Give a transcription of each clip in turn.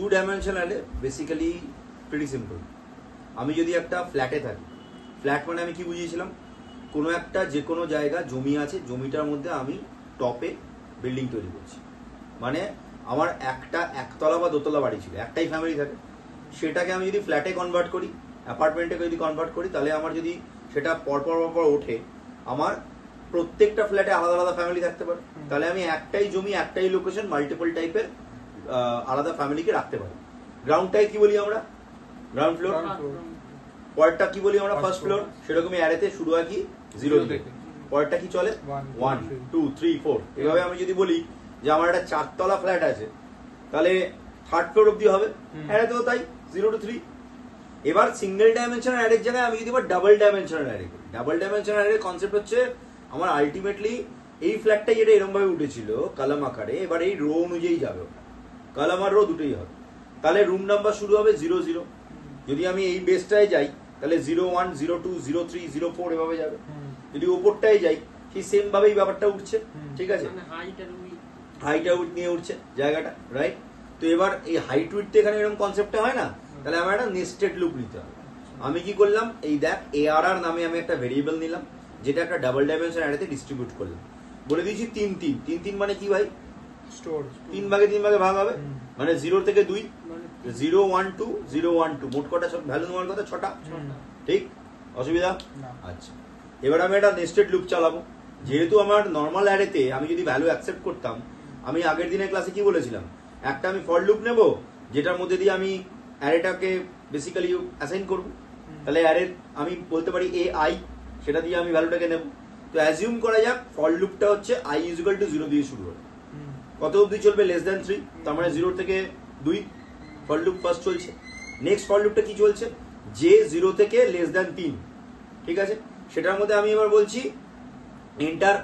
Two ডাইমেনশনালে basically pretty simple. আমি যদি একটা ফ্ল্যাটে থাকি, ফ্ল্যাট মানে আমি কি বুঝিয়েছিলাম, কোনো একটা যে কোনো জায়গা জমি আছে, জমিটার মধ্যে আমি টপে বিল্ডিং তৈরি করছি। মানে আমার একটা একতলা বা দোতলা বাড়ি ছিল, একটাই ফ্যামিলি থাকে, সেটাকে আমি যদি ফ্ল্যাটে কনভার্ট করি, অ্যাপার্টমেন্টে যদি কনভার্ট করি, তাহলে আমার যদি সেটা পরপর ওঠে, আমার প্রত্যেকটা ফ্ল্যাটে আলাদা আলাদা ফ্যামিলি থাকতে পারে। তাহলে আমি একটাই জমি, একটাই লোকেশন, মাল্টিপল টাইপের আলাদা ফ্যামিলিকে রাখতে পারি। গ্রাউন্ডটাই কি বলি আমরা, গ্রাউন্ড ফ্লোর। পরেরটা কি বলি আমরা, ফার্স্ট ফ্লোর। সেরকমই অ্যারেতে শুরু হয় কি 0 থেকে, পরেরটা কি চলে 1 2 3 4। এভাবে আমি যদি বলি যে আমার একটা 4 তলা ফ্ল্যাট আছে, তাহলে থার্ড ফ্লোর অব্দি হবে, অ্যারেতেও তাই 0 to 3। এবার সিঙ্গেল ডাইমেনশনাল অ্যারের জায়গায় আমি যদি ডাবল ডাইমেনশনাল অ্যারে করি, ডাবল ডাইমেনশনাল অ্যারের কনসেপ্ট হচ্ছে আমার আলটিমেটলি এই ফ্ল্যাটটা যেটা এরকম ভাবে উঠেছিল কলাম আকারে, এবার এই রো অনুযায়ী যাবে, কলাম আর রো দুটোই হবে। তাহলে রুম নাম্বার শুরু হবে 0 0। যদি আমি এই বেসটায় যাই তাহলে 0 1 0 2 0 3 0 4 এভাবে যাবে। যদি ওপরটায় যাই সেই সেম ভাবেই ব্যাপারটা উঠছে, ঠিক আছে, হাইট উইথ নিয়ে উঠছে জায়গাটা, রাইট। তো এবার এই হাইট উইথ এখানে এরকম কনসেপ্টটা হয় না, তাহলে আমার একটা নেস্টেড লুপ নিতে হবে। আমি কি করলাম, এই দেখ ARR নামে আমি একটা ভেরিয়েবল নিলাম, যেটা একটা ডাবল ডাইমেনশন অ্যারেতে ডিস্ট্রিবিউট করলাম। বলে দিয়েছি 3 3 3 3 মানে কি ভাই, 3 ভাগে ভাগ হবে, মানে 0 থেকে 2, 0 1 2 0 1 2, মোট কটা ভ্যালু নেওয়ার কথা 6টা, ঠিক, অসুবিধা? আচ্ছা, এবার আমি একটা নেস্টেড লুপ চালাবো। যেহেতু আমার নর্মাল অ্যারেতে আমি যদি ভ্যালু অ্যাকসেপ্ট করতাম, আমি আগের দিনের ক্লাসে কি বলেছিলাম, একটা আমি ফর লুপ নেব যেটার মধ্যে দিয়ে আমি অ্যারেটাকে বেসিক্যালি অ্যাসাইন করব। তাহলে অ্যারে আমি বলতে পারি AI, সেটা দিয়ে আমি ভ্যালুটাকে নেব। তো অ্যাজিউম করা যাক ফর লুপটা হচ্ছে i = 0 দিয়ে শুরু হবে। কত অবধি চলবে, <3, তার মানে 0 থেকে 2 ফর লুপ ফার্স্ট চলছে। নেক্সট ফর লুপটা কি চলছে, যে 0 থেকে <3, ঠিক আছে। সেটার মধ্যে আমি এবার বলছি এন্টার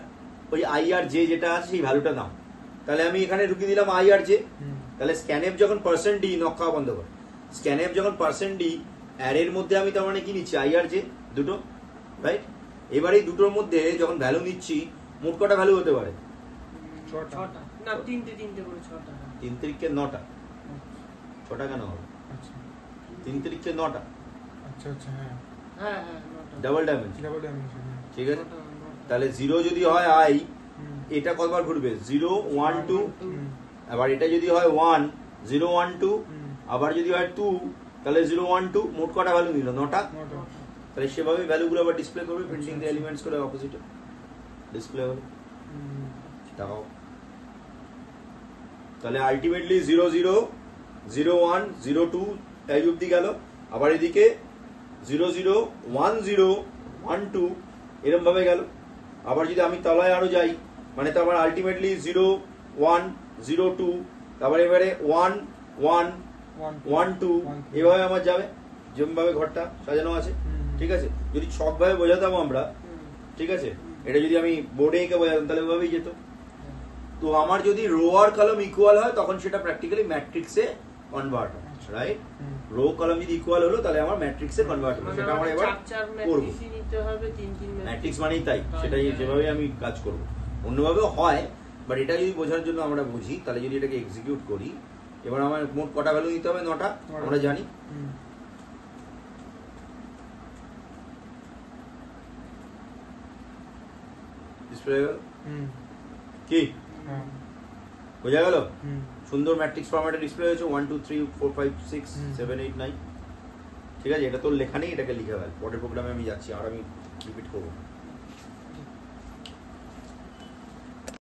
ওই i আর j যেটা আছে সেই ভ্যালুটা নাও। তাহলে আমি এখানে ঢুকিয়ে দিলাম i আর j। তাহলে স্ক্যানএফ যখন %d, নক খাওয়া বন্ধ করে, স্ক্যানএফ যখন %d, অ্যারের মধ্যে আমি তার মানে কি নিচ্ছি, i আর j দুটো, রাইট। এবার এই দুটোর মধ্যে যখন ভ্যালু নিচ্ছি, মোট কটা ভ্যালু হতে পারে, 6টা না 3টে করে 6টা। 3 3 9টা, 6টা কেন হবে, 3 3 9টা। আচ্ছা আচ্ছা, হ্যাঁ ডাবল ডাইমেনশন, ঠিক আছে। তাহলে 0 যদি হয় i, এটা কতবার ঘুরবে, 0 1 2, আবার এটা যদি হয় 1 0 1 2, আবার যদি হয় 2, তাহলে 0 1 2, মোট কটা ভ্যালু নিল, 9টা। তাহলে সেভাবে ভ্যালুগুলো আবার ডিসপ্লে করবে, প্রিন্টিং দ্য এলিমেন্টস করে অপোজিটে ডিসপ্লে হবে। দেখাও, তাহলে আলটিমেটলি 0 0 0 1 0 2 এই অবধি গেল। আবার এদিকে 0 0 1 0 1 2 এরকম ভাবে গেল। আবার যদি আমি তলায় আরো যাই, মানে তো আমার আলটিমেটলি 0 1 0 2, তারপরে এবারে 1 1 1 2 এভাবে আমার যাবে, যেমনভাবে ঘরটা সাজানো আছে, ঠিক আছে। যদি ছকভাবে বোঝাতাম আমরা, ঠিক আছে, এটা যদি আমি বোর্ডে এঁকে বোঝাতাম তাহলে ওইভাবেই যেত। তো আমার যদি রো আর কলাম ইকুয়াল হয়, তখন সেটা প্র্যাকটিক্যালি ম্যাট্রিক্সে কনভার্ট হয়, রাইট। রো কলাম যদি ইকুয়াল হলো, তাহলে আমার ম্যাট্রিক্সে কনভার্ট হবে, সেটা আমরা এবার করব। ম্যাট্রিক্স মানেই তাই, সেটাই যেভাবে আমি কাজ করব। অন্যভাবেও হয়, বাট এটা যদি বোঝার জন্য আমরা বুঝি, তাহলে যদি এটাকে এক্সিকিউট করি, এবার আমার মোট কটা ভ্যালু নিতে হবে, 9টা, আমরা জানি। ডিসপ্লে গেল কি, বোঝা গেল? সুন্দর ম্যাট্রিক্স ফরম্যাটে ডিসপ্লে হয়েছে, 1 2 3 4 5 6 7 8 9, ঠিক আছে। এটা তোর লেখা নেই, এটাকে লিখে ফেল, পরের প্রোগ্রামে আমি যাচ্ছি, আর আমি রিপিট করবো।